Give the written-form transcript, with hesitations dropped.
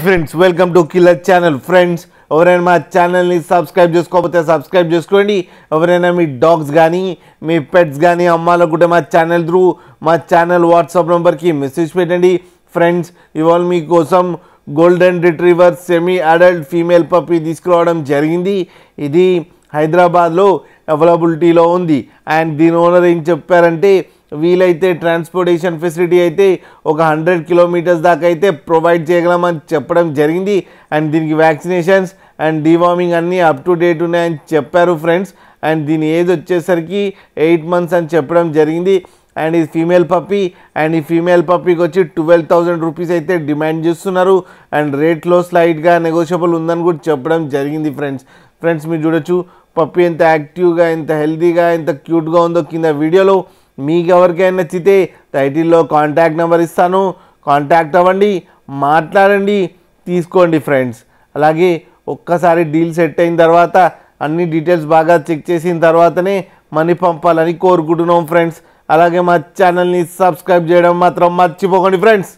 Friends welcome to killer channel. Friends ఎవరైనా మా ఛానల్ని సబ్స్క్రైబ్ చేసుకోకపోతే సబ్స్క్రైబ్ చేసుకోండి. ఎవరైనా మీ డాగ్స్ కానీ మీ పెట్స్ కానీ అమ్మాలనుకుంటే మా ఛానల్ వాట్సాప్ నెంబర్కి మెసేజ్ పెట్టండి. ఫ్రెండ్స్ ఇవాళ మీకోసం golden retriever semi adult female puppy తీసుకురావడం జరిగింది. ఇది హైదరాబాద్లో అవైలబిలిటీలో ఉంది. అండ్ దీని ఓనర్ ఏం చెప్పారంటే వీలైతే ట్రాన్స్పోర్టేషన్ ఫెసిలిటీ అయితే ఒక 100 కిలోమీటర్స్ దాకా అయితే ప్రొవైడ్ చేయగలమని చెప్పడం జరిగింది. అండ్ దీనికి వ్యాక్సినేషన్స్ అండ్ డివార్మింగ్ అన్నీ అప్ టు డేట్ ఉన్నాయని చెప్పారు ఫ్రెండ్స్. అండ్ దీని ఏజ్ వచ్చేసరికి 8 మంత్స్ అని చెప్పడం జరిగింది. అండ్ ఇది ఫీమేల్ పప్పీ. అండ్ ఈ ఫీమేల్ పప్పీకి వచ్చి 12,000 రూపీస్ అయితే డిమాండ్ చేస్తున్నారు. అండ్ రేట్లో స్లైడ్గా నెగోషియబుల్ ఉందని కూడా చెప్పడం జరిగింది ఫ్రెండ్స్ మీరు చూడొచ్చు పప్పీ ఎంత యాక్టివ్గా, ఎంత హెల్తీగా, ఎంత క్యూట్గా ఉందో కింద వీడియోలో. మీకు ఎవరికైనా నచ్చితే టైటిల్లో కాంటాక్ట్ నెంబర్ ఇస్తాను, కాంటాక్ట్ అవ్వండి, మాట్లాడండి, తీసుకోండి ఫ్రెండ్స్. అలాగే ఒక్కసారి డీల్ సెట్ అయిన తర్వాత అన్ని డీటెయిల్స్ బాగా చెక్ చేసిన తర్వాతనే మనీ పంపాలని కోరుకుంటున్నాం ఫ్రెండ్స్. అలాగే మా ఛానల్ని సబ్స్క్రైబ్ చేయడం మాత్రం మర్చిపోకండి ఫ్రెండ్స్.